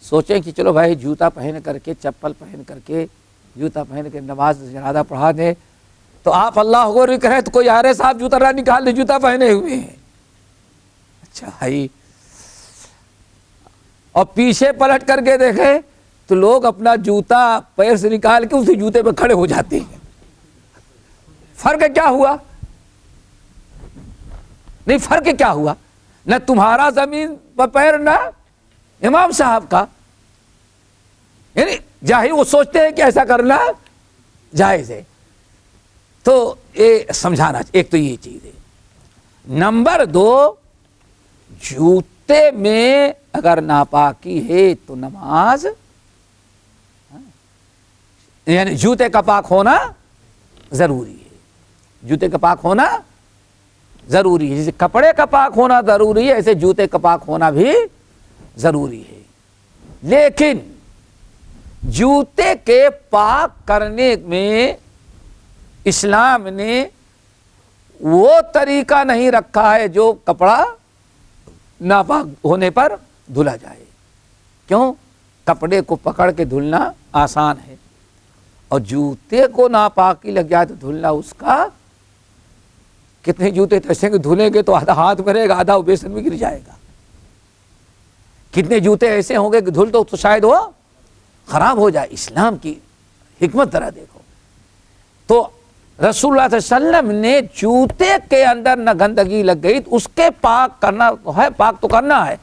سوچیں کہ چلو بھائی جوتا پہن کر کے، چپل پہن کر کے، جوتا پہن کے نماز جنازہ پڑھا دیں، تو آپ اللہ اکبر بھی کہیں تو کوئی آرے صاحب جوتا نہ نکال دے، جوتا پہنے ہوئے ہیں. اچھا بھائی، اور پیچھے پلٹ کر کے دیکھیں تو لوگ اپنا جوتا پیر سے نکال کے اسی جوتے پہ کھڑے ہو جاتے ہیں. فرق کیا ہوا؟ نہیں، فرق کیا ہوا؟ نہ تمہارا زمین پر پیر نہ امام صاحب کا. یعنی جاہل وہ سوچتے ہیں کہ ایسا کرنا جائز ہے. تو یہ سمجھانا، ایک تو یہ چیز ہے. نمبر دو، جوتے میں اگر ناپاکی ہے تو نماز، یعنی جوتے کا پاک ہونا ضروری ہے، جوتے کا پاک ہونا ضروری ہے، جیسے کپڑے کا پاک ہونا ضروری ہے ایسے جوتے کا پاک ہونا بھی ضروری ہے۔ لیکن جوتے کے پاک کرنے میں اسلام نے وہ طریقہ نہیں رکھا ہے جو کپڑا ناپاک ہونے پر دھلا جائے۔ کیوں؟ کپڑے کو پکڑ کے دھلنا آسان ہے، اور جوتے کو ناپاکی لگ جائے تو دھلنا اس کا، کتنے جوتے ایسے کہ دھلیں گے تو آدھا ہاتھ میں رہے گا، آدھا بیسن میں گر جائے گا۔ کتنے جوتے ایسے ہوں گے کہ دھل تو شاید وہ خراب ہو جائے۔ اسلام کی حکمت ذرا دیکھو۔ تو رسول اللہ صلی اللہ علیہ وسلم نے جوتے کے اندر نہ گندگی لگ گئی تو اس کے پاک کرنا تو ہے، پاک تو کرنا ہے،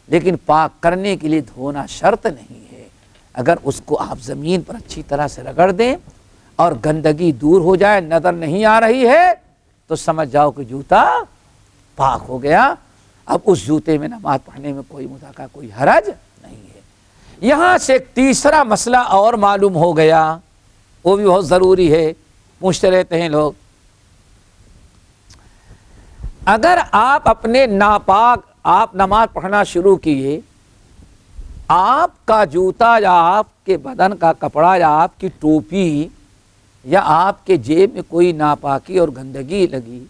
لیکن پاک کرنے کے لیے دھونا شرط نہیں ہے۔ اگر اس کو آپ زمین پر اچھی طرح سے رگڑ دیں اور گندگی دور ہو جائے، نظر نہیں آ رہی ہے، تو سمجھ جاؤ کہ جوتا پاک ہو گیا۔ اب اس جوتے میں نماز پڑھنے میں کوئی مذاکرہ، کوئی حرج نہیں ہے۔ یہاں سے ایک تیسرا مسئلہ اور معلوم ہو گیا، وہ بھی بہت ضروری ہے، پوچھتے رہتے ہیں لوگ۔ اگر آپ اپنے ناپاک، آپ نماز پڑھنا شروع کیے، آپ کا جوتا یا آپ کے بدن کا کپڑا یا آپ کی ٹوپی یا آپ کے جیب میں کوئی ناپاکی اور گندگی لگی،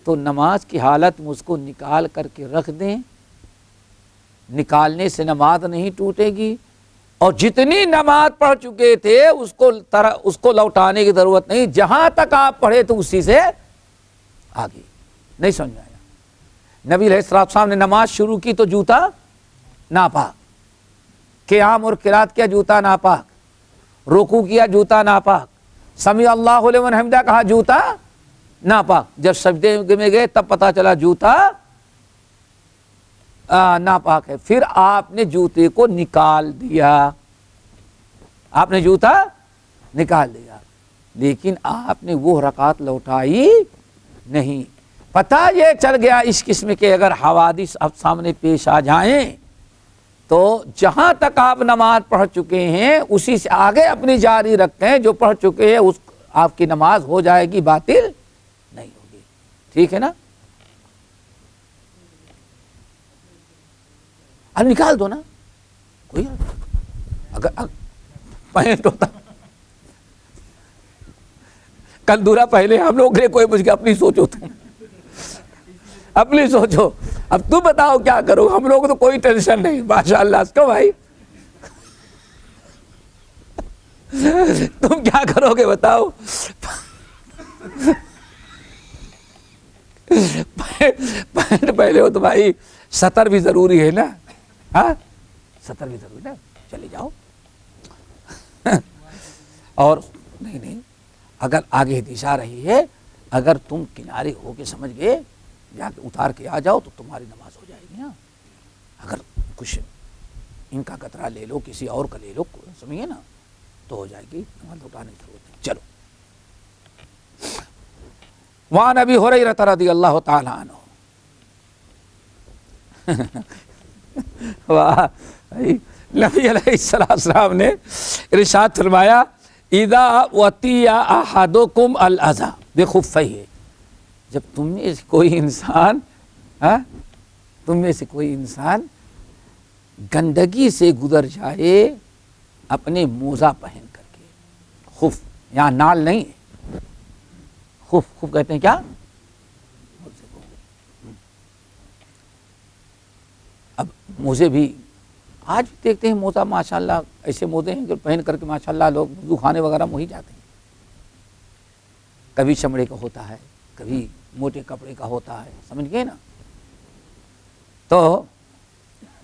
تو نماز کی حالت میں اس کو نکال کر کے رکھ دیں۔ نکالنے سے نماز نہیں ٹوٹے گی، اور جتنی نماز پڑھ چکے تھے اس کو لوٹانے کی ضرورت نہیں، جہاں تک آپ پڑھے تو اسی سے آگے۔ نہیں سمجھ آیا؟ نبی علیہ السلام نے نماز شروع کی تو جوتا ناپاک، قیام اور قرات کیا جوتا ناپاک، رکوع کیا جوتا ناپاک، سمیع اللہ لمن حمدہ کہا جوتا ناپاک۔ جب سجدے میں گئے تب پتا چلا جوتا ناپاک ہے، پھر آپ نے جوتے کو نکال دیا، آپ نے جوتا نکال دیا، لیکن آپ نے وہ رکعت لوٹائی نہیں۔ پتہ یہ چل گیا اس قسم کے اگر حوادث اب سامنے پیش آ جائیں تو جہاں تک آپ نماز پڑھ چکے ہیں اسی سے آگے اپنی جاری رکھیں، جو پڑھ چکے ہیں اس آپ کی نماز ہو جائے گی، باطل نہیں ہوگی۔ ٹھیک ہے نا؟ اب نکال دو نا، کوئی اگر پینٹ ہوتا کندورا پہلے ہم لوگ کوئی مجھ کے اپنی سوچو، تم اپنی سوچو، اب تم بتاؤ کیا کرو، ہم لوگ تو کوئی ٹینشن نہیں، ماشاءاللہ اس کا بھائی تم کیا کرو گے بتاؤ؟ پینٹ پہلے ہو تو بھائی سطر بھی ضروری ہے نا، ہاں سطر بھی ضروری نا، چلے جاؤ۔ اور نہیں، اگر آگے حدیث آ رہی ہے، اگر تم کنارے ہو کے سمجھ گئے جا کے اتار کے آ جاؤ تو تمہاری نماز ہو جائے گی۔ ہاں اگر کچھ ان کا قطرہ لے لو، کسی اور کا لے لو، سمجھے نا، تو ہو جائے گی، نماز لوٹانے کی ضرورت نہیں۔ چلو، وعن ابی ہریرہ رضی اللہ تعالی عنہ، واہ نبی علیہ السلام نے ارشاد فرمایا، اذا وطی احدکم الاذی بخفیہ، جب تم میں سے کوئی انسان گندگی سے گزر جائے اپنے موزہ پہن کر کے، خف یہاں نال نہیں ہے، خف کہتے ہیں کیا؟ اب موزے بھی آج بھی دیکھتے ہیں، موزہ ماشاءاللہ ایسے موزے ہیں جو پہن کر کے ماشاءاللہ لوگ وضو خانے وغیرہ میں ہی جاتے ہیں، کبھی چمڑے کا ہوتا ہے، کبھی موٹے کپڑے کا ہوتا ہے، سمجھ گئے نا؟ تو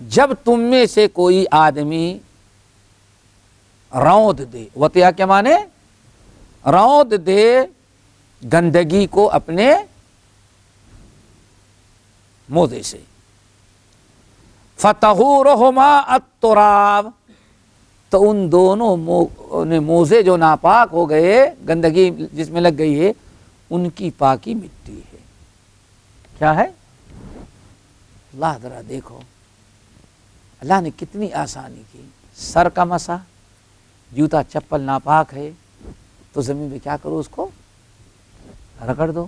جب تم میں سے کوئی آدمی رود دے، وطیہ کیا مانے؟ رود دے گندگی کو اپنے موزے سے، فطہورہما التراب، تو ان دونوں موزے جو ناپاک ہو گئے، گندگی جس میں لگ گئی ہے، ان کی پاکی مٹی ہے۔ کیا ہے؟ اللہ ذرا دیکھو، اللہ نے کتنی آسانی کی. سر کا مسح, جوتا چپل ناپاک ہے تو زمین میں کیا کرو, اس کو رگڑ دو,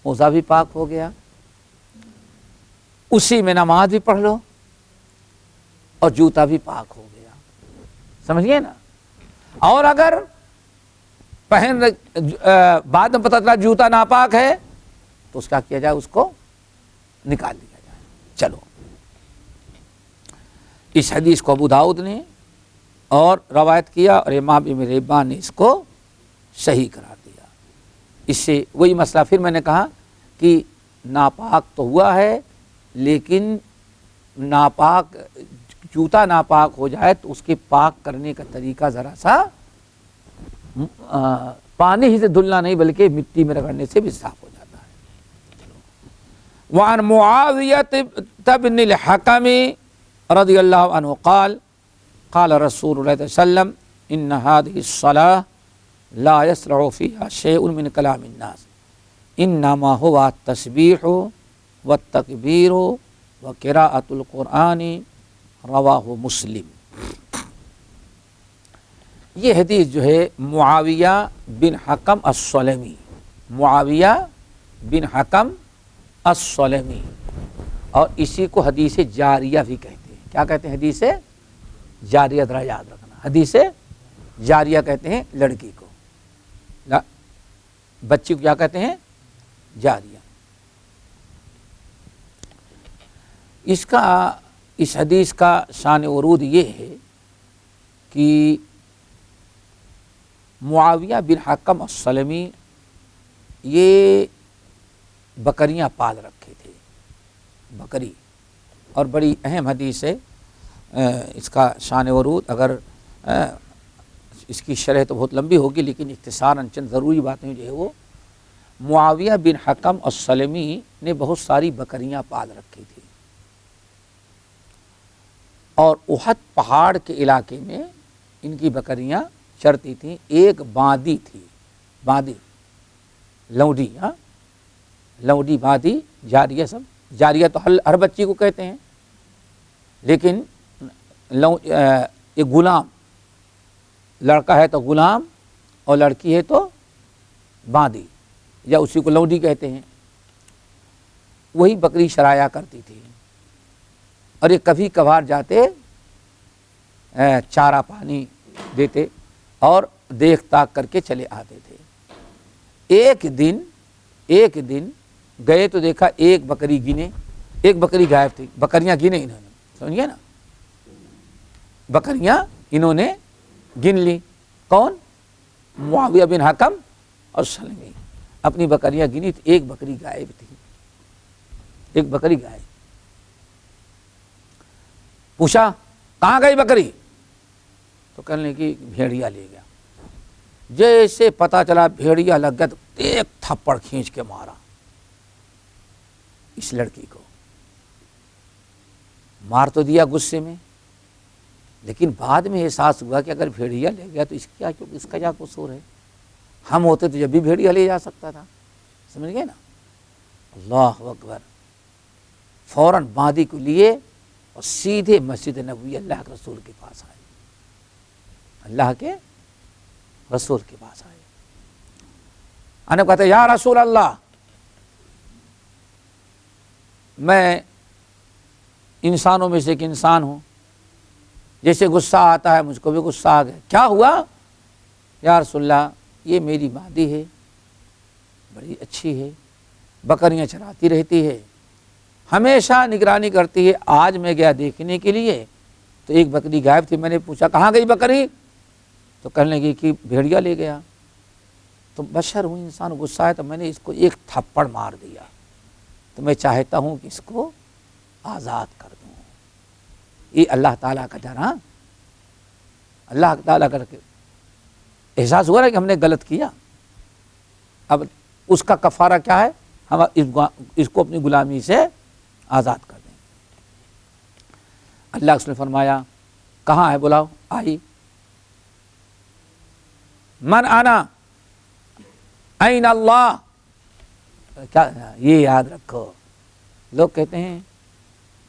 موزہ بھی پاک ہو گیا, اسی میں نماز بھی پڑھ لو اور جوتا بھی پاک ہو گیا. سمجھیے نا. اور اگر بعد میں پتہ چلا جوتا ناپاک ہے تو اس کا کیا جائے, اس کو نکال دیا جائے. چلو, اس حدیث کو ابو داؤد نے اور روایت کیا اور امام ابن حبان نے اس کو صحیح قرار دیا. اس سے وہی مسئلہ پھر میں نے کہا کہ ناپاک تو ہوا ہے, لیکن ناپاک جوتا ناپاک ہو جائے تو اس کے پاک کرنے کا طریقہ ذرا سا پانی ہی سے دھلنا نہیں بلکہ مٹی میں رگڑنے سے بھی صاف ہو جاتا ہے. وعن معاویہ بن الحکم رضی اللہ عنہ قال قال رسول اللہ صلی اللہ علیہ وسلم ان هذه الصلاة لا يسرع فيها شيء من كلام الناس انما هو التسبيح والتکبیر وقراءۃ القرآن رواہ مسلم. یہ حدیث جو ہے معاویہ بن حکم السلمی, معاویہ بن حکم السلمی, اور اسی کو حدیث جاریہ بھی کہتے ہیں. کیا کہتے ہیں؟ حدیث جاریہ. ذرا یاد رکھنا, حدیث جاریہ کہتے ہیں لڑکی کو, بچی کو کیا کہتے ہیں؟ جاریہ. اس حدیث کا شان ورود یہ ہے کہ معاویہ بن حکم السلمی یہ بکریاں پال رکھے تھے, بکری, اور بڑی اہم حدیث ہے. اس کا شان ورود اگر اس کی شرح تو بہت لمبی ہوگی, لیکن اختصاراً چند ضروری باتیں جو ہے وہ, معاویہ بن حکم السلمی نے بہت ساری بکریاں پال رکھی تھی, اور احد پہاڑ کے علاقے میں ان کی بکریاں چرتی تھیں. ایک باندی تھی, باندی لونڈی, لونڈی باندی, جاریہ سب, جاریہ تو ہر بچی کو کہتے ہیں, لیکن ایک غلام, لڑکا ہے تو غلام اور لڑکی ہے تو باندی, یا اسی کو لونڈی کہتے ہیں. وہی بکری چرایا کرتی تھی, اور یہ کبھی کبھار جاتے چارہ پانی دیتے اور دیکھ تاک کر کے چلے آتے تھے. ایک دن گئے تو دیکھا ایک بکری گنے, ایک بکری غائب تھی. بکریاں گنے انہوں نے, سمجھیے نا, بکریاں انہوں نے گن لی. کون؟ معاویہ بن حکم اور سلمی اپنی بکریاں گنی تو ایک بکری غائب تھی, ایک بکری غائب. پوچھا کہاں گئی بکری؟ تو کہنے لگی بھیڑیا لے گیا. جیسے پتا چلا بھیڑیا لگ گیا تو ایک تھپڑ کھینچ کے مارا اس لڑکی کو. مار تو دیا غصے میں, لیکن بعد میں احساس ہوا کہ اگر بھیڑیا لے گیا تو اس کا کیا قصور ہے؟ ہم ہوتے تو جب بھی بھیڑیا لے جا سکتا تھا. سمجھ گئے نا. اللہ اکبر. فوراً باندی کو لیے اور سیدھے مسجد نبوی اللہ کے رسول کے پاس آئے, اللہ کے رسول کے پاس آئے. انہیں کہتے یا رسول اللہ, میں انسانوں میں سے ایک انسان ہوں, جیسے غصہ آتا ہے مجھ کو بھی غصہ آ گیا. کیا ہوا؟ یا رسول اللہ, یہ میری مادی ہے, بڑی اچھی ہے, بکریاں چراتی رہتی ہے, ہمیشہ نگرانی کرتی ہے. آج میں گیا دیکھنے کے لیے تو ایک بکری غائب تھی. میں نے پوچھا کہاں گئی بکری؟ تو کہنے لگی کہ بھیڑیا لے گیا. تو بشر ہوں, انسان, غصہ ہے تو میں نے اس کو ایک تھپڑ مار دیا, تو میں چاہتا ہوں کہ اس کو آزاد کر دوں. یہ اللہ تعالیٰ کا ڈر, اللہ تعالیٰ کا احساس ہوا نا کہ ہم نے غلط کیا. اب اس کا کفارہ کیا ہے؟ ہم اس کو اپنی غلامی سے آزاد کر دیں. اللہ اس نے فرمایا کہاں ہے؟ بلاؤ. آئی. من انا این اللہ. کیا یہ یاد رکھو, لوگ کہتے ہیں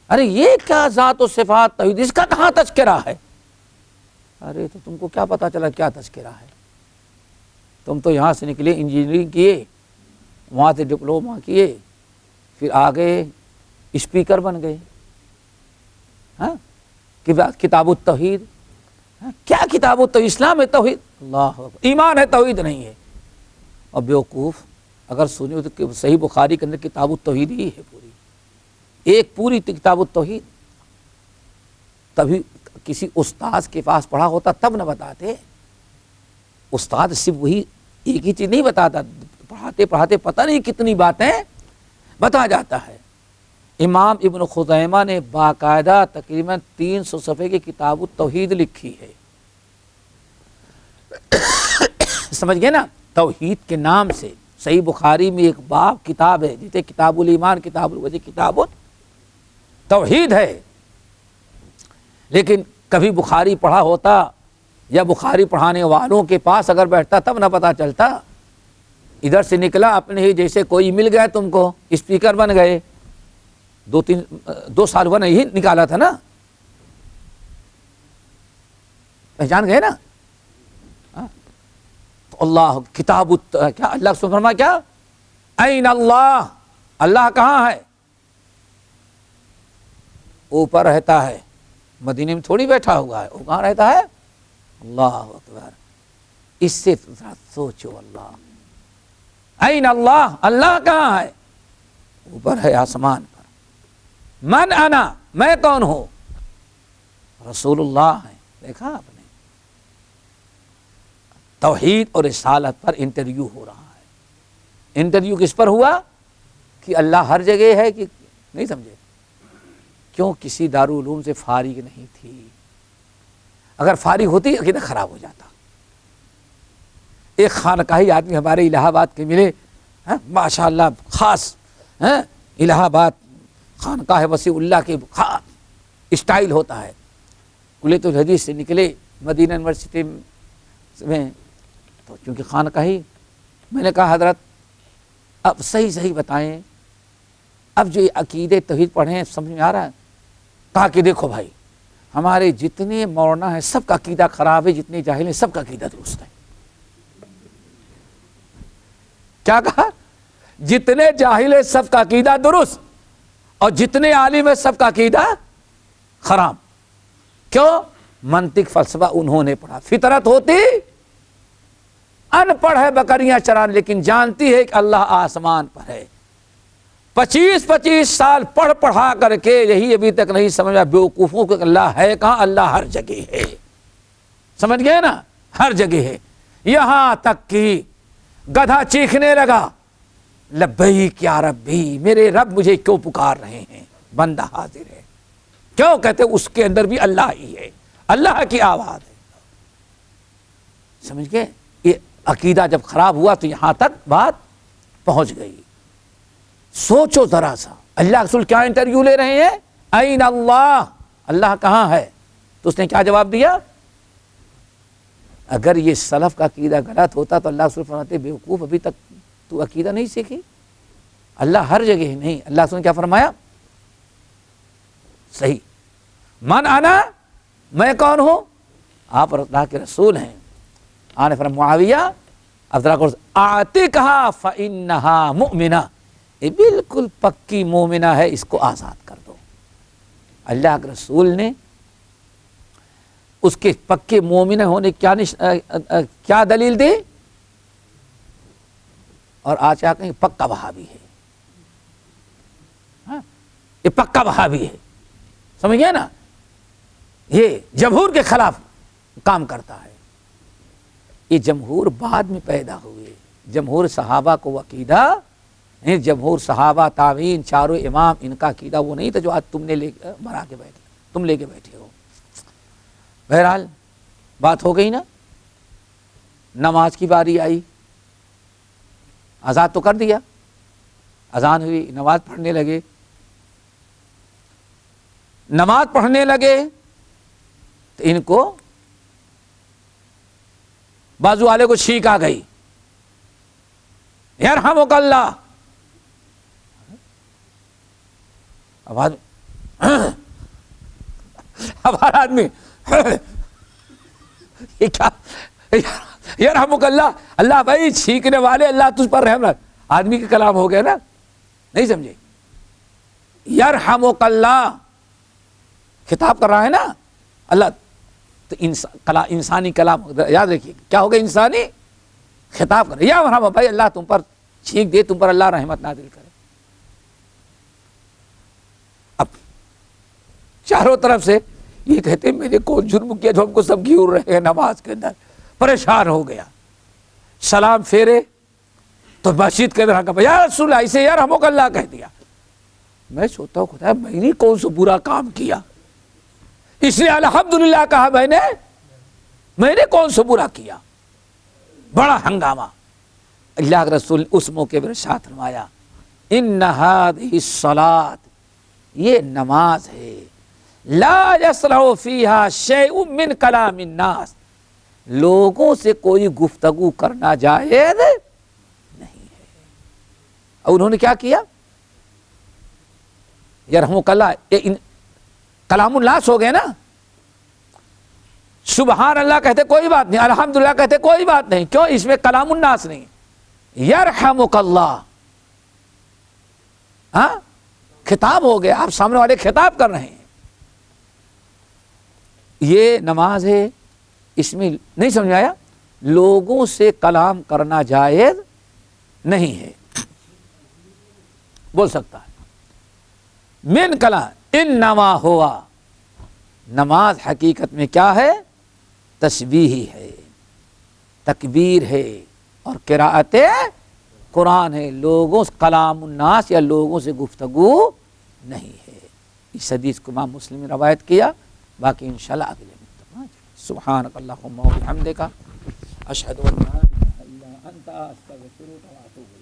ارے یہ کیا ذات و صفات توحید، اس کا کہاں تذکرہ ہے؟ ارے تو تم کو کیا پتا چلا کیا تذکرہ ہے؟ تم تو یہاں سے نکلے انجینئرنگ کیے، وہاں سے ڈپلوما کیے، پھر آگے اسپیکر بن گئے. ہاں کتاب التوحید، کیا کتاب التوحید؟ اسلام ہے توحید، اللہ اکبر، ایمان ہے توحید نہیں ہے. اور بیوقوف اگر سنی تو صحیح بخاری کے اندر کتاب التوحید ہی ہے پوری، ایک پوری کتاب التوحید. تبھی کسی استاد کے پاس پڑھا ہوتا تب نہ بتاتے. استاد صرف وہی ایک ہی چیز نہیں بتاتا، پڑھاتے پڑھاتے پتہ نہیں کتنی باتیں بتا جاتا ہے. امام ابن خزیمہ نے باقاعدہ تقریباً 300 صفحے کی کتاب التوحید لکھی ہے. سمجھ گئے نا؟ توحید کے نام سے صحیح بخاری میں ایک باب کتاب ہے جسے کتاب الایمان، کتاب الوضو، کتاب التوحید ہے. لیکن کبھی بخاری پڑھا ہوتا یا بخاری پڑھانے والوں کے پاس اگر بیٹھتا تب نہ پتا چلتا. ادھر سے نکلا اپنے ہی جیسے کوئی مل گیا تم کو، اسپیکر بن گئے. 2 سال ہوا نہیں نکالا تھا نا، پہچان گئے نا. تو اللہ کتاب کیا اللہ سے فرما کیا این اللہ، اللہ کہاں ہے؟ اوپر رہتا ہے، مدینے میں تھوڑی بیٹھا ہوا ہے. وہ کہاں رہتا ہے؟ اللہ اکبر. اس سے ذرا سوچو، اللہ این اللہ، اللہ کہاں ہے؟ اوپر ہے آسمان پر. من انا، میں کون ہوں؟ رسول اللہ ہے. دیکھا آپ نے، توحید اور رسالت پر انٹرویو ہو رہا ہے. انٹرویو کس پر ہوا؟ کہ اللہ ہر جگہ ہے کہ نہیں؟ سمجھے کیوں؟ کسی دارالعلوم سے فارغ نہیں تھی. اگر فارغ ہوتی عقیدہ خراب ہو جاتا. ایک خانقاہی آدمی ہمارے الہ آباد کے ملے، ماشاء اللہ خاص الہ آباد خانقاہ وسیع اللہ کے خاص اسٹائل ہوتا ہے. کلیت الحدیث سے نکلے مدینہ یونیورسٹی میں، تو چونکہ خانقاہی، میں نے کہا حضرت اب صحیح بتائیں، اب جو عقیدے توحید پڑھے ہیں سمجھ میں آ رہا ہے؟ کہا کہ دیکھو بھائی، ہمارے جتنے مولانا ہیں سب کا عقیدہ خراب ہے، جتنے جاہل ہیں سب کا عقیدہ درست ہے. کیا کہا؟ جتنے جاہل ہیں سب کا عقیدہ درست، اور جتنے عالم ہیں سب کا عقیدہ خراب. کیوں؟ منطق فلسفہ انہوں نے پڑھا. فطرت ہوتی ان پڑھ ہے بکریاں چران، لیکن جانتی ہے کہ اللہ آسمان پر ہے. 25 سال پڑھا کر کے یہی ابھی تک نہیں سمجھا بیوقوفوں کو کہ اللہ ہے کہاں؟ اللہ ہر جگہ ہے. سمجھ گئے نا؟ ہر جگہ ہے. یہاں تک کہ گدھا چیخنے لگا، لبیک یا ربی، میرے رب مجھے کیوں پکار رہے ہیں؟ بندہ حاضر ہے. کیوں؟ کہتے اس کے اندر بھی اللہ ہی ہے، اللہ کی آواز ہے. سمجھ گئے؟ یہ عقیدہ جب خراب ہوا تو یہاں تک بات پہنچ گئی. سوچو ذرا سا، اللہ رسول کیا انٹرویو لے رہے ہیں؟ این اللہ، اللہ کہاں ہے؟ تو اس نے کیا جواب دیا؟ اگر یہ سلف کا عقیدہ غلط ہوتا تو اللہ رسول فرماتے بیوقوف ابھی تک تو عقیدہ نہیں سیکھی. اللہ ہر جگہ ہے. نہیں، اللہ رسول نے کیا فرمایا؟ صحیح. من انا، میں کون ہوں؟ آپ اللہ کے رسول ہیں. آپ نے فرمایا معاویہ اب ذرا اعتقھا فانھا مؤمنہ، یہ بالکل پکی مومنہ ہے، اس کو آزاد کر دو. اللہ کے رسول نے اس کے پکے مومنہ ہونے کیا دلیل دی؟ اور آج کیا کہیں؟ پکا وہابی ہے. یہ پکا وہابی ہے. سمجھ گئے نا؟ یہ جمہور کے خلاف کام کرتا ہے. یہ جمہور بعد میں پیدا ہوئے. جمہور صحابہ کو عقیدہ، جمہور صحابہ تابعین چاروں امام، ان کا عقیدہ وہ نہیں تھا جو آج تم نے بنا کے بیٹھے، تم لے کے بیٹھے ہو. بہرحال بات ہو گئی نا. نماز کی باری آئی، آزاد تو کر دیا، اذان ہوئی، نماز پڑھنے لگے. نماز پڑھنے لگے تو ان کو بازو والے کو چھینک آ گئی، یرحمک اللہ. آواز ہمارا آدمی یہ کیا یرحمک اللہ، اللہ بھائی چھینکنے والے اللہ تجھ پر رحم رکھ، آدمی کا کلام ہو گیا نا، نہیں سمجھے؟ یرحمک اللہ خطاب کر رہا ہے نا اللہ، تو انسانی کلام یاد رکھیے کیا ہوگا، انسانی خطاب کر یا مرحبا بھائی اللہ تم پر چھینک دے، تم پر اللہ رحمت نازل کرے۔ اب چاروں طرف سے یہ کہتے ہیں میرے کو جرم کیا جو ہم کو سب گھیور رہے ہیں نماز کے اندر، پریشان ہو گیا، سلام پھیرے تو مسجد کے اندر کہا یا رسول اللہ اسے یرحمک اللہ کہہ دیا۔ میں سوچتا ہوں خدا میں نے کون سا برا کام کیا، اس لیے الحمدللہ کہا میں نے کون سا برا کیا، بڑا ہنگامہ۔ اللہ کے رسول اس موقع پر ارشاد فرمایا ان هذه الصلاۃ، یہ نماز ہے، لا يصلح فيها شيء من کلام الناس، لوگوں سے کوئی گفتگو کرنا جائز نہیں ہے۔ اور انہوں نے کیا کیا، یرحمک اللہ کلام الناس ہو گئے نا، سبحان اللہ کہتے کوئی بات نہیں، الحمدللہ کہتے کوئی بات نہیں، کیوں؟ اس میں کلام الناس نہیں، یرحمک اللہ، ہاں خطاب ہو گیا، آپ سامنے والے خطاب کر رہے ہیں۔ یہ نماز ہے، اس میں نہیں سمجھ آیا، لوگوں سے کلام کرنا جائز نہیں ہے، بول سکتا ہے من کلام انما ہوا، نماز حقیقت میں کیا ہے، تسبیح ہے، تکبیر ہے اور قراءت قرآن ہے، لوگوں سے کلام الناس یا لوگوں سے گفتگو نہیں ہے۔ اس حدیث کو امام مسلم نے روایت کیا، باقی انشاءاللہ اگلے میں۔ سبحانک اللہم و بحمدک اشہد ان لا الہ الا انت استغفرک و اتوب